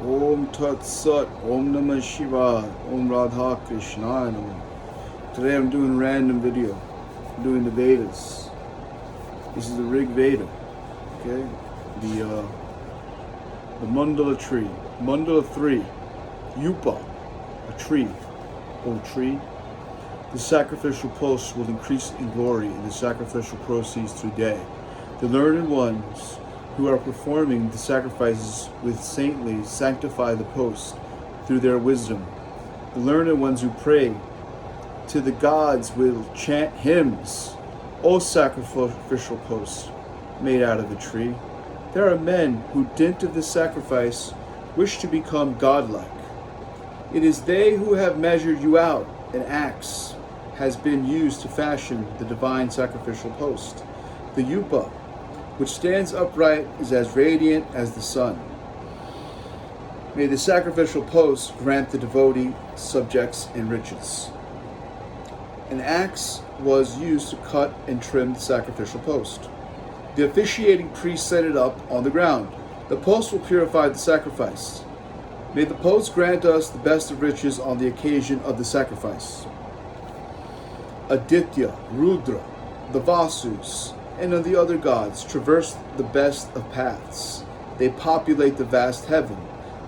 Om Tat Sat, Om Namah Shivaya, Om Radha Krishnaya Namah. Today I'm doing a random video. I'm doing the Vedas. This is the Rig Veda. Okay? The Mandala tree. Mandala 3. Yupa. A tree. O tree. The sacrificial posts will increase in glory in the sacrificial proceeds today. The learned ones who are performing the sacrifices with saintly sanctify the post through their wisdom. The learned ones who pray to the gods will chant hymns. O sacrificial post made out of a tree, there are men who, dint of the sacrifice, wish to become godlike. It is they who have measured you out. An axe has been used to fashion the divine sacrificial post. The yupa, which stands upright, is as radiant as the sun. May the sacrificial post grant the devotee subjects and riches. An axe was used to cut and trim the sacrificial post. The officiating priest set it up on the ground. The post will purify the sacrifice. May the post grant us the best of riches on the occasion of the sacrifice. Aditya, Rudra, the Vasus, and of the other gods traverse the best of paths. They populate the vast heaven,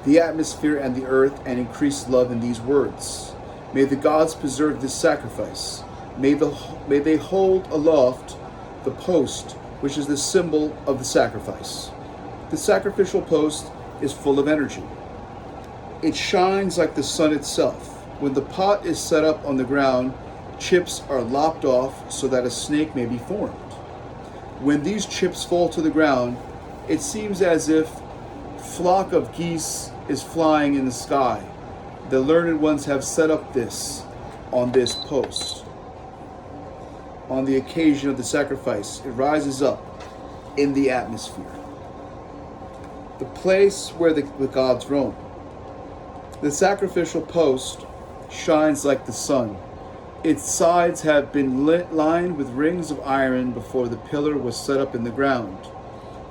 the atmosphere and the earth, and increase love in these words. May the gods preserve this sacrifice. May they hold aloft the post, which is the symbol of the sacrifice. The sacrificial post is full of energy. It shines like the sun itself. When the pot is set up on the ground, chips are lopped off so that a snake may be formed. When these chips fall to the ground, it seems as if a flock of geese is flying in the sky. The learned ones have set up this on this post. On the occasion of the sacrifice, it rises up in the atmosphere, the place where the gods roam. The sacrificial post shines like the sun. Its sides have been lined with rings of iron before the pillar was set up in the ground.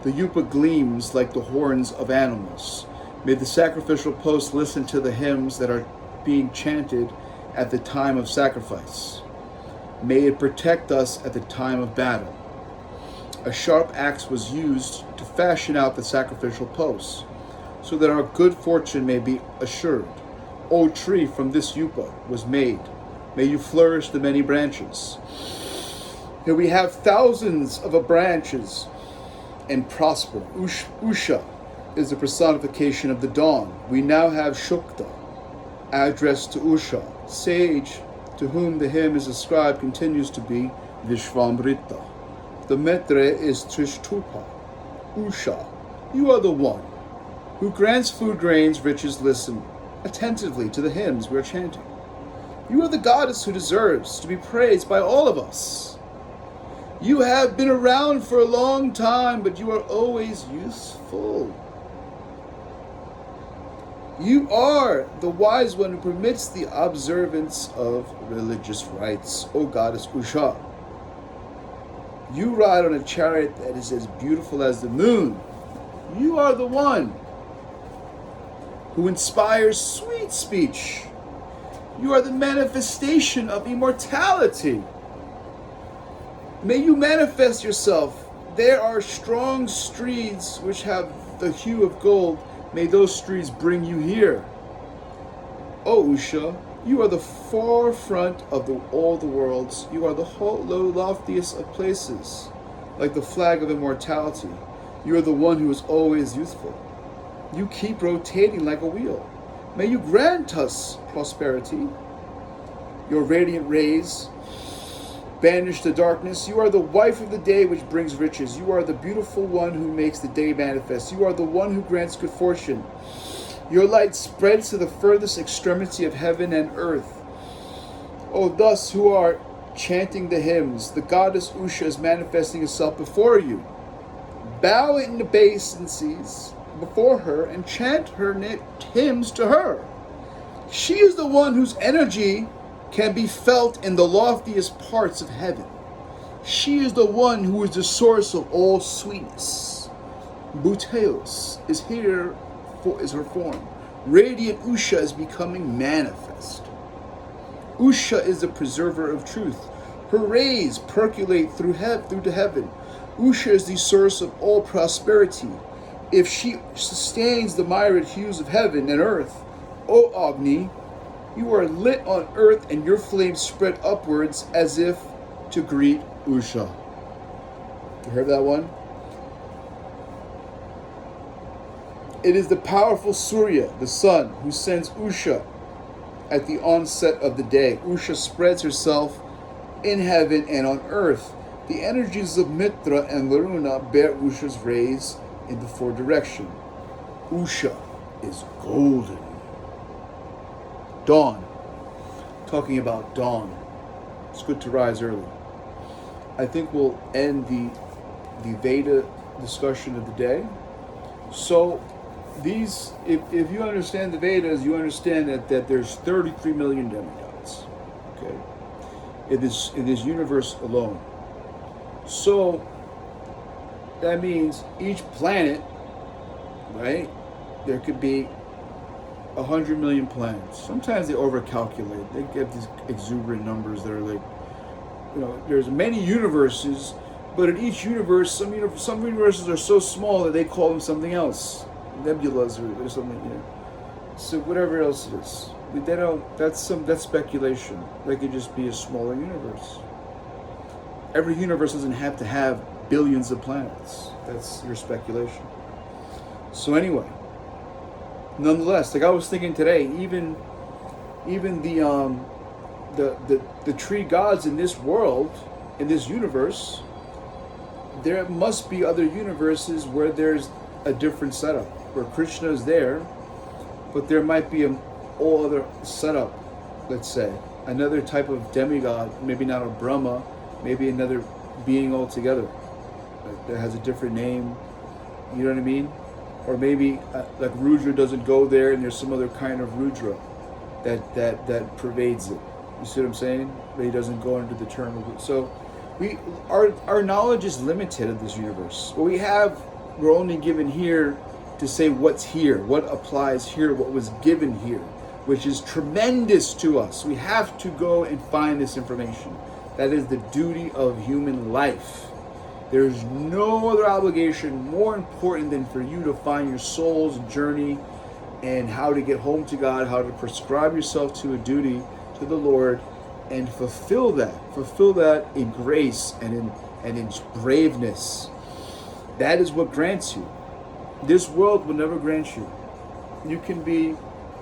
The yupa gleams like the horns of animals. May the sacrificial post listen to the hymns that are being chanted at the time of sacrifice. May it protect us at the time of battle. A sharp axe was used to fashion out the sacrificial posts, so that our good fortune may be assured. O tree, from this yupa was made. May you flourish the many branches. Here we have thousands of branches and prosper. Usha is the personification of the dawn. We now have Shukta, addressed to Usha. Sage, to whom the hymn is ascribed, continues to be Vishvamrita. The metre is Trishtupa. Usha, you are the one who grants food, grains, riches. Listen attentively to the hymns we are chanting. You are the goddess who deserves to be praised by all of us. You have been around for a long time, but you are always useful. You are the wise one who permits the observance of religious rites, O goddess Usha. You ride on a chariot that is as beautiful as the moon. You are the one who inspires sweet speech. You are the manifestation of immortality. May you manifest yourself. There are strong streets which have the hue of gold. May those streets bring you here. O Usha, you are the forefront of all the worlds. You are the loftiest of places, like the flag of immortality. You are the one who is always youthful. You keep rotating like a wheel. May you grant us prosperity. Your radiant rays banish the darkness. You are the wife of the day which brings riches. You are the beautiful one who makes the day manifest. You are the one who grants good fortune. Your light spreads to the furthest extremity of heaven and earth. O thus who are chanting the hymns, the goddess Usha is manifesting herself before you. Bow in obeisances before her and chant her hymns to her. She is the one whose energy can be felt in the loftiest parts of heaven. She is the one who is the source of all sweetness. Buteos is here her form. Radiant Usha is becoming manifest. Usha is the preserver of truth. Her rays percolate through to heaven. Usha is the source of all prosperity. If she sustains the myriad hues of heaven and earth, O Agni, you are lit on earth and your flames spread upwards as if to greet Usha. You heard that one? It is the powerful Surya, the sun, who sends Usha at the onset of the day. Usha spreads herself in heaven and on earth. The energies of Mitra and Varuna bear Usha's rays in the four direction. Usha is golden. Dawn. Talking about dawn. It's good to rise early. I think we'll end the Veda discussion of the day. So these, if you understand the Vedas, you understand that there's 33 million demigods. Okay, in this universe alone. So that means each planet, right? There could be 100 million planets. Sometimes they overcalculate. They get these exuberant numbers that are like, there's many universes, but in each universe, some universes are so small that they call them something else, nebulas or something. So whatever else it is, they don't. That's speculation. They could just be a smaller universe. Every universe doesn't have to have billions of planets. That's your speculation. So anyway, nonetheless, like I was thinking today, even the tree gods in this world, in this universe, there must be other universes where there's a different setup, where Krishna is there, but there might be a whole other setup, let's say, another type of demigod, maybe not a Brahma, maybe another being altogether that has a different name, you know what I mean? Or maybe like Rudra doesn't go there and there's some other kind of Rudra that pervades it. You see what I'm saying? But he doesn't go under the term of it. So our knowledge is limited in this universe. What we have, we're only given here to say what's here, what applies here, what was given here, which is tremendous to us. We have to go and find this information. That is the duty of human life. There's no other obligation more important than for you to find your soul's journey and how to get home to God, how to prescribe yourself to a duty to the Lord and fulfill that in grace and in braveness. That is what grants you. This world will never grant you. You can be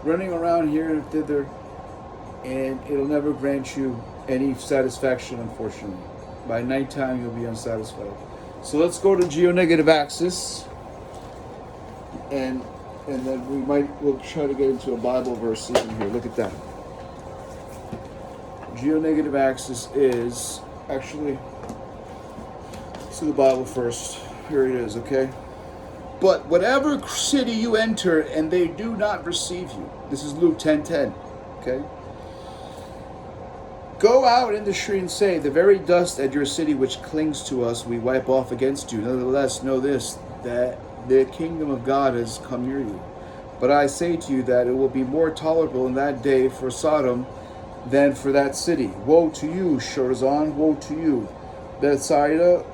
running around here and thither and it'll never grant you any satisfaction, unfortunately. By nighttime, you'll be unsatisfied. So let's go to Geo-Negative axis, and then we'll try to get into a Bible verse even here. Look at that. Geo-Negative axis is actually, let's do the Bible first. Here it is, okay? But whatever city you enter and they do not receive you. This is Luke 10:10, okay? Go out in the street and say, the very dust at your city which clings to us, we wipe off against you. Nevertheless, know this, that the kingdom of God has come near you. But I say to you that it will be more tolerable in that day for Sodom than for that city. Woe to you, Shorazan, woe to you, Bethsaida,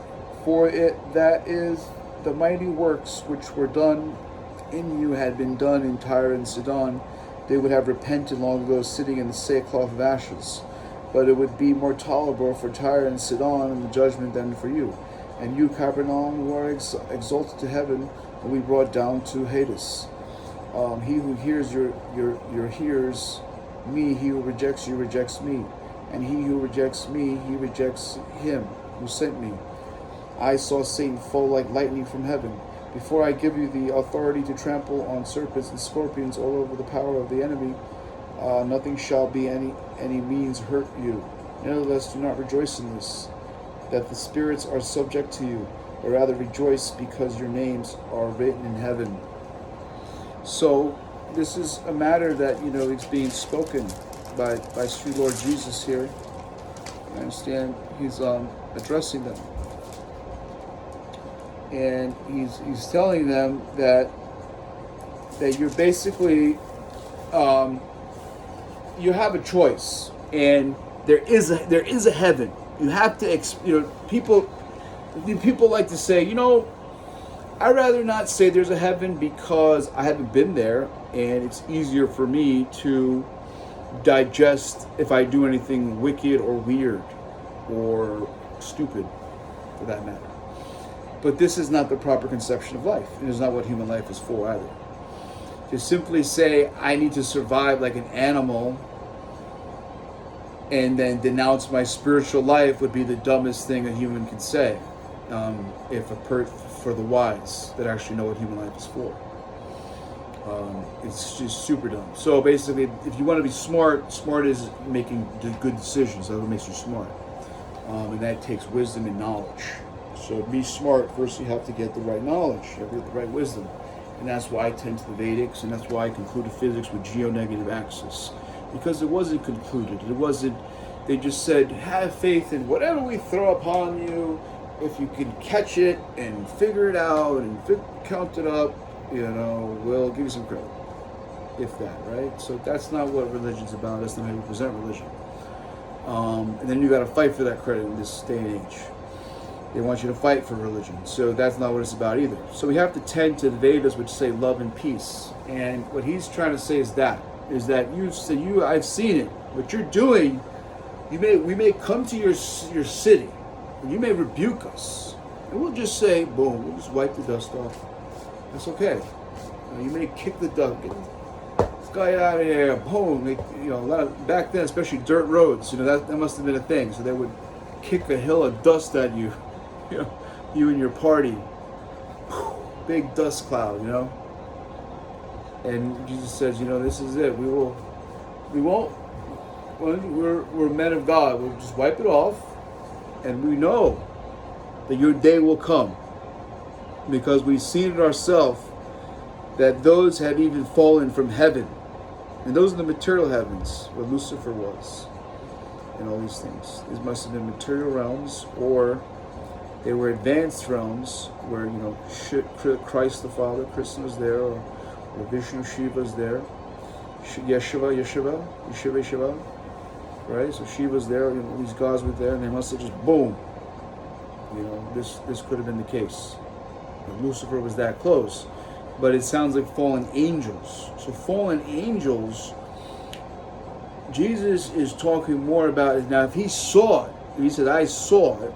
for it that is the mighty works which were done in you had been done in Tyre and Sidon. They would have repented long ago, sitting in the sackcloth of ashes. But it would be more tolerable for Tyre and Sidon in the judgment than for you. And you, Capernaum, who are exalted to heaven, will be brought down to Hades. He who hears your hears me, he who rejects you rejects me. And he who rejects me, he rejects him who sent me. I saw Satan fall like lightning from heaven. Before I give you the authority to trample on serpents and scorpions all over the power of the enemy, nothing shall be any means hurt you. Nevertheless, do not rejoice in this, that the spirits are subject to you, but rather rejoice because your names are written in heaven. So this is a matter that it's being spoken by Sri Lord Jesus here. I understand he's addressing them, and he's telling them that that you're basically, you have a choice, and there is a heaven. You have to, people like to say, I'd rather not say there's a heaven because I haven't been there, and it's easier for me to digest if I do anything wicked or weird or stupid, for that matter. But this is not the proper conception of life. It is not what human life is for either. To simply say, I need to survive like an animal and then denounce my spiritual life would be the dumbest thing a human could say, for the wise that actually know what human life is for. It's just super dumb. So basically, if you want to be smart is making good decisions. That's what makes you smart. And that takes wisdom and knowledge. So to be smart, first you have to get the right knowledge, you have to get the right wisdom. And that's why I tend to the Vedics, and that's why I concluded physics with Geo-Negative axis. Because it wasn't concluded. They just said, have faith in whatever we throw upon you. If you can catch it and figure it out and count it up, we'll give you some credit. If that, right? So that's not what religion's about. That's not how you present religion. And then you got to fight for that credit in this day and age. They want you to fight for religion. So that's not what it's about either. So we have to tend to the Vedas, which say love and peace. And what he's trying to say is that I've seen it. What you're doing, we may come to your city, and you may rebuke us, and we'll just say, boom, we'll just wipe the dust off. That's okay. You may kick the dust, get this guy out of here, boom. A lot of, back then, especially dirt roads, that must have been a thing. So they would kick a hill of dust at you, you and your party, big dust cloud, And Jesus says, this is it. We're men of God. We'll just wipe it off, and we know that your day will come, because we've seen it ourselves that those have even fallen from heaven, and those are the material heavens where Lucifer was, and all these things. These must have been material realms, or they were advanced realms where Christ the Father, Krishna was there, or Vishnu Shiva's there, Yeshiva, right? So Shiva's there, these gods were there, and they must have just boom. This could have been the case. Lucifer was that close, but it sounds like fallen angels. So fallen angels, Jesus is talking more about it. Now, if he saw it, if he said, I saw it,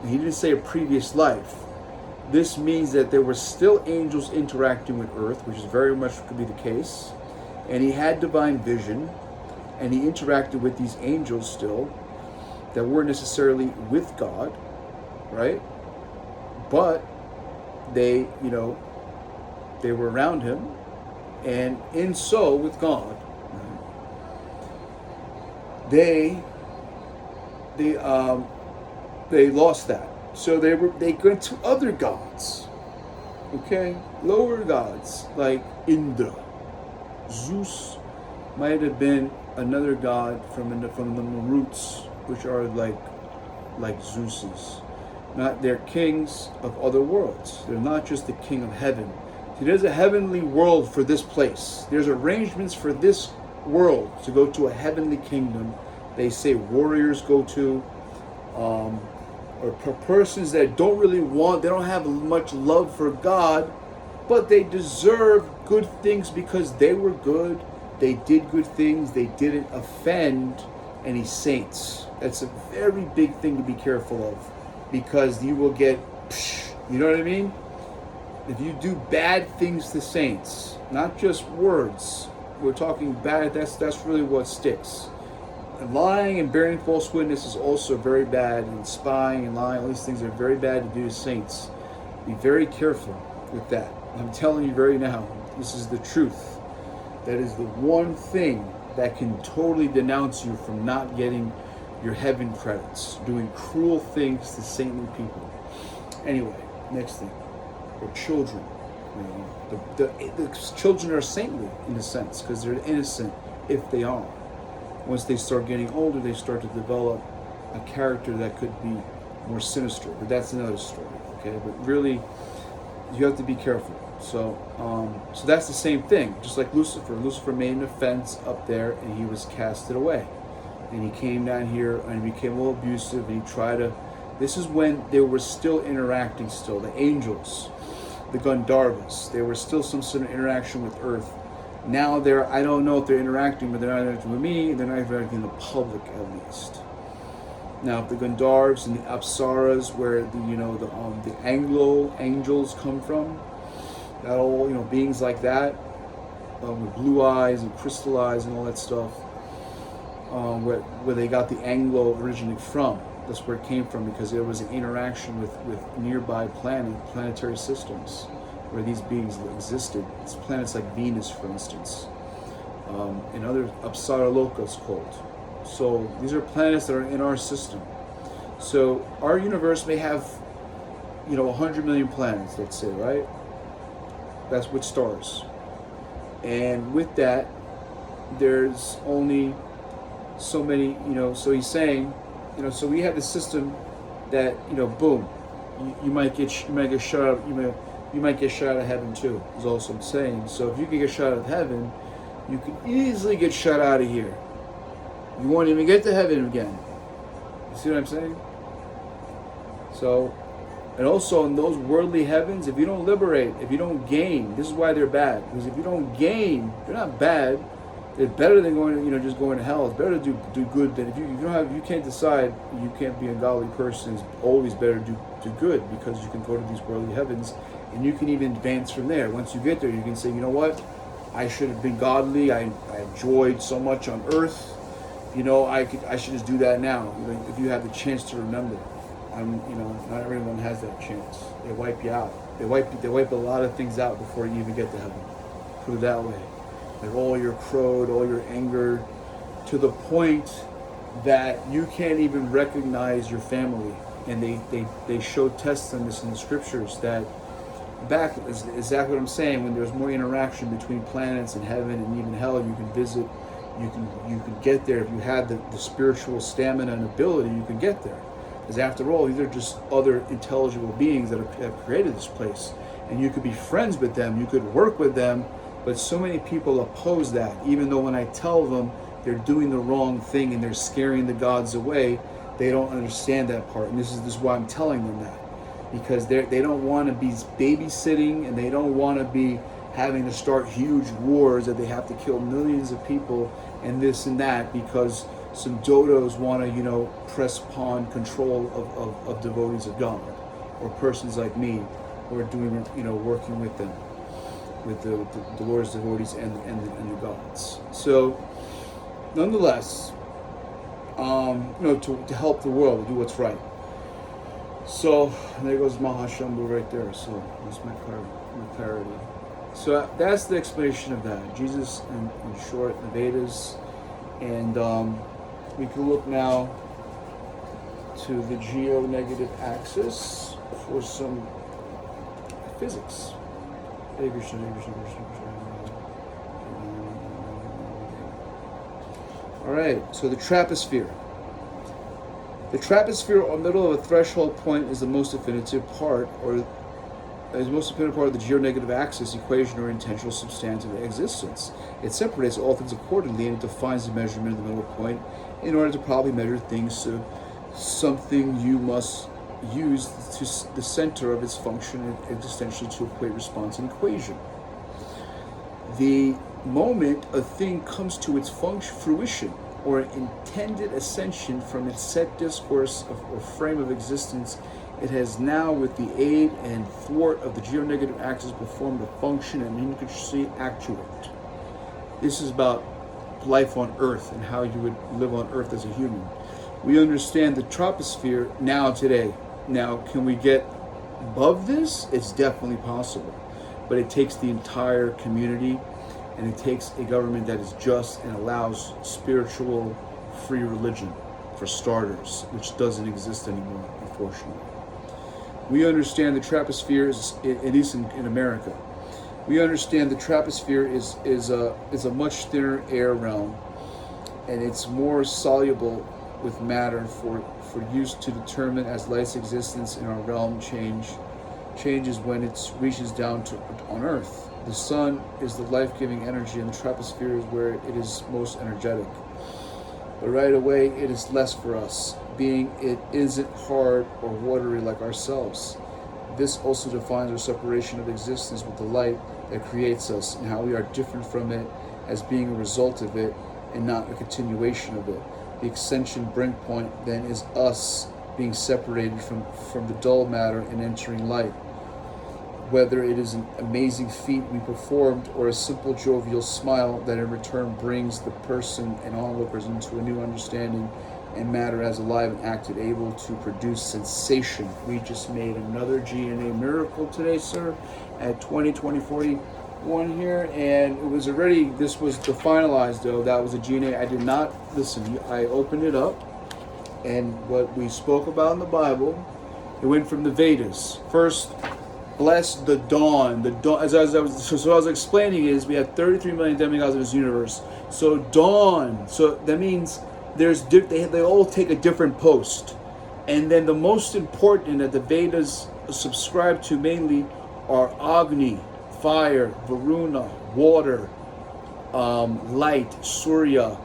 and he didn't say a previous life, this means that there were still angels interacting with earth, which is very much could be the case. And he had divine vision, and he interacted with these angels still that weren't necessarily with God, right? But they were around him, and in so with God, they lost that. So they went to other gods, okay, lower gods like Indra. Zeus might have been another god from the Maruts, which are like Zeus's. They're kings of other worlds. They're not just the king of heaven. See, there's a heavenly world for this place. There's arrangements for this world to go to a heavenly kingdom. They say warriors go to, or persons that don't really they don't have much love for God, but they deserve good things because they were good, they did good things, they didn't offend any saints. That's a very big thing to be careful of, because you will get, you know what I mean? If you do bad things to saints, not just words, we're talking bad, that's really what sticks. And lying and bearing false witness is also very bad, and spying and lying, all these things are very bad to do to saints. Be very careful with that. I'm telling you right now, this is the truth. That is the one thing that can totally denounce you from not getting your heaven credits, doing cruel things to saintly people. Anyway, next thing, or children. The children are saintly in a sense because they're innocent if they are. Once they start getting older, they start to develop a character that could be more sinister. But that's another story, okay? But really, you have to be careful. So that's the same thing. Just like Lucifer. Lucifer made an offense up there, and he was casted away. And he came down here, and he became a little abusive, and he tried to... This is when they were still interacting still. The angels, the Gandharvas, there was still some sort of interaction with Earth. Now I don't know if they're interacting, but they're not interacting with me, they're not interacting in the public at least. Now, if the Gandharvas and the Apsaras, where the Anglo angels come from, that all beings like that, with blue eyes and crystal eyes and all that stuff, where they got the Anglo originally from. That's where it came from, because there was an interaction with nearby planetary systems where these beings existed. It's planets like Venus, for instance, and other Apsara Lokas called. So these are planets that are in our system. So our universe may have 100 million planets, let's say, right? That's with stars. And with that, there's only so many, so he's saying, so we have the system that, boom, you might get shut out, you might get shut out of heaven too, is also I'm saying. So if you can get shut out of heaven, you can easily get shut out of here. You won't even get to heaven again. You see what I'm saying? So, and also in those worldly heavens, if you don't liberate, if you don't gain, this is why they're bad. Because if you don't gain, they're not bad. They're better than going to, just going to hell. It's better to do good than if you can't decide, you can't be a godly person. It's always better to do good, because you can go to these worldly heavens and you can even advance from there. Once you get there, you can say, you know what? I should have been godly. I enjoyed so much on earth. I should just do that now. If you have the chance to remember, not everyone has that chance. They wipe you out. They wipe a lot of things out before you even get to heaven. Put it that way. Like all your crowd, all your anger, to the point that you can't even recognize your family. And they show tests on this in the scriptures that back is exactly what I'm saying. When there's more interaction between planets and heaven and even hell, you can visit. You can get there if you have the spiritual stamina and ability. You can get there, because after all, these are just other intelligible beings that have created this place, and you could be friends with them. You could work with them, but so many people oppose that. Even though when I tell them they're doing the wrong thing and they're scaring the gods away, they don't understand that part. And this is why I'm telling them that, because they don't want to be babysitting, and they don't want to be having to start huge wars that they have to kill millions of people and this and that, because some dodos want to, press upon control of devotees of God, or persons like me, who are doing, working with them, with the Lord's devotees and the gods. So, nonetheless, to help the world do what's right. So there goes Mahashambhu right there. So that's my clarity. So that's the explanation of that. Jesus, in short, the Vedas. And we can look now to the Geo-Negative axis for some physics. Alright, so the trapezosphere. The trapezosphere, or middle of a threshold point, is the most definitive part, of the Geo-Negative axis equation or intentional substantive existence. It separates all things accordingly, and it defines the measurement of the middle point in order to properly measure things to something you must use to the center of its function existentially to equate response and equation. The moment a thing comes to its fruition or intended ascension from its set discourse or frame of existence, it has now, with the aid and thwart of the Geo-Negative axis, performed a function and inconsciously actuate. This is about life on Earth and how you would live on Earth as a human. We understand the troposphere now today. Now, can we get above this? It's definitely possible. But it takes the entire community, and it takes a government that is just and allows spiritual free religion, for starters, which doesn't exist anymore, unfortunately. We understand the troposphere is, at least in America, we understand the troposphere is a much thinner air realm, and it's more soluble with matter for use to determine as light's existence in our realm changes when it reaches down to on Earth. The sun is the life-giving energy, and the troposphere is where it is most energetic. But right away, it is less for us, being it isn't hard or watery like ourselves. This also defines our separation of existence with the light that creates us, and how we are different from it as being a result of it and not a continuation of it. The ascension brink point then is us being separated from the dull matter and entering light. Whether it is an amazing feat we performed or a simple jovial smile that in return brings the person and onlookers into a new understanding and matter as alive and active, able to produce sensation. We just made another Geo-Negative miracle today, sir, at 2041 here, and it was already, this was the finalized though, that was a Geo-Negative. I did not, listen, I opened it up, and what we spoke about in the Bible, it went from the Vedas. First, bless the dawn. The dawn, as I was explaining, is we have 33 million demigods in this universe. So dawn. So that means they all take a different post, and then the most important that the Vedas subscribe to mainly are Agni, fire; Varuna, water; light, Surya;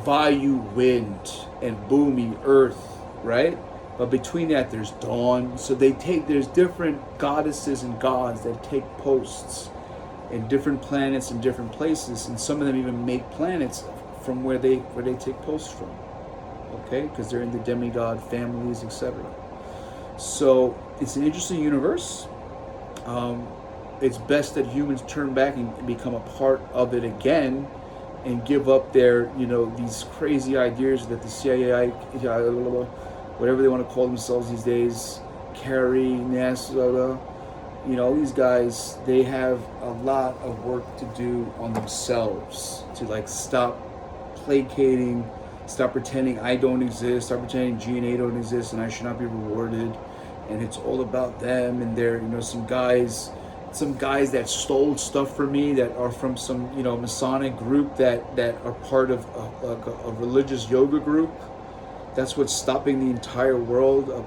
Vayu, wind; and Bhumi, earth. Right? But between that, there's dawn. So there's different goddesses and gods that take posts in different planets and different places, and some of them even make planets from where they take posts from. Okay, because they're in the demigod families, etc. So it's an interesting universe. It's best that humans turn back and become a part of it again, and give up their, these crazy ideas that the CIA, whatever they want to call themselves these days, Kerry, NASA, these guys, they have a lot of work to do on themselves to stop placating, stop pretending I don't exist, stop pretending G&A don't exist and I should not be rewarded, and it's all about them and their, some guys that stole stuff from me, that are from some, Masonic group that are part of a religious yoga group. That's what's stopping the entire world of,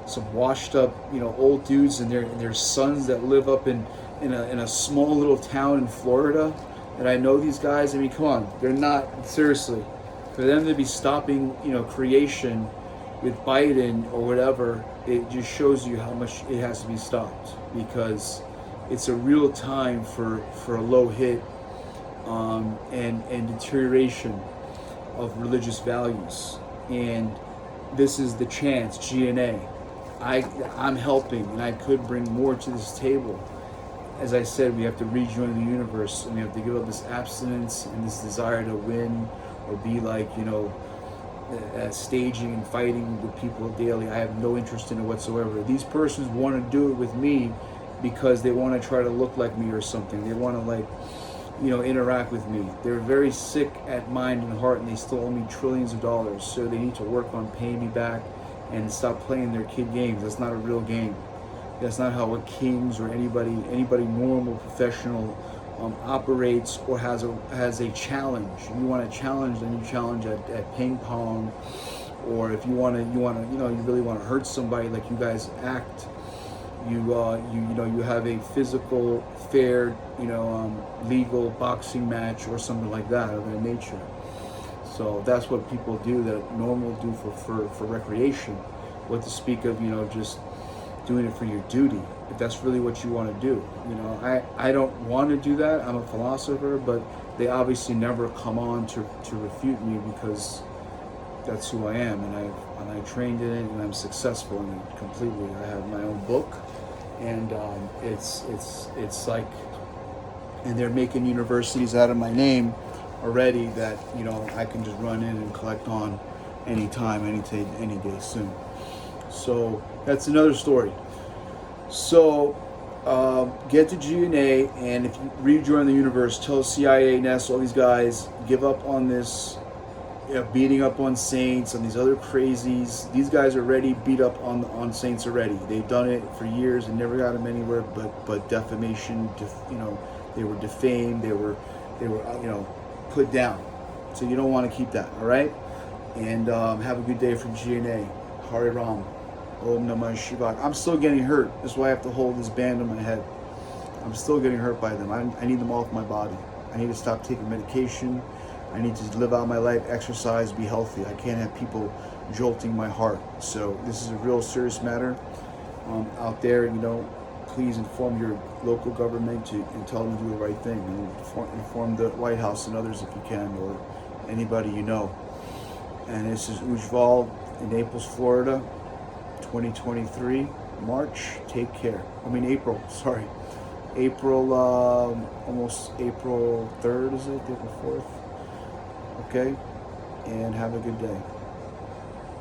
some washed up, old dudes and their sons that live up in a small little town in Florida. And I know these guys. I mean, come on, they're not, seriously, for them to be stopping, creation with Biden or whatever, it just shows you how much it has to be stopped, because it's a real time for a low hit and deterioration of religious values. And this is the chance, G&A. I'm helping, and I could bring more to this table. As I said, we have to rejoin the universe, and we have to give up this abstinence and this desire to win or be staging and fighting with people daily. I have no interest in it whatsoever. These persons want to do it with me because they want to try to look like me or something. They want to interact with me. They're very sick at mind and heart, and they still owe me trillions of dollars. So they need to work on paying me back and stop playing their kid games. That's not a real game. That's not how a kings or anybody normal, professional operates or has a challenge. If you want a challenge, then you challenge at ping pong, or if you really want to hurt somebody like you guys act. You have a physical, fair, legal boxing match or something like that of that nature. So that's what people do, that normal do for recreation. What to speak of, just doing it for your duty, if that's really what you want to do. I don't want to do that. I'm a philosopher, but they obviously never come on to refute me, because that's who I am, and I trained in it, and I'm successful in it completely. I have my own book, and it's like, and they're making universities out of my name already that I can just run in and collect on anytime, any day soon. So that's another story. So get to G&A, and if you rejoin the universe, tell CIA, NASA, all these guys, give up on this beating up on saints and these other crazies. These guys already beat up on saints already. They've done it for years and never got them anywhere but defamation. They were defamed. They were put down. So you don't want to keep that. All right. And have a good day from G&A. Hare Ram. Om Namah Shivaya. I'm still getting hurt. That's why I have to hold this band on my head. I'm still getting hurt by them. I need them off my body. I need to stop taking medication. I need to live out my life, exercise, be healthy. I can't have people jolting my heart. So this is a real serious matter out there. Please inform your local government and tell them to do the right thing. And inform the White House and others if you can, or anybody you know. And this is Ujjval in Naples, Florida, 2023, March. Take care. April, sorry. April, almost April 3rd, is it? April 4th? Okay? And have a good day.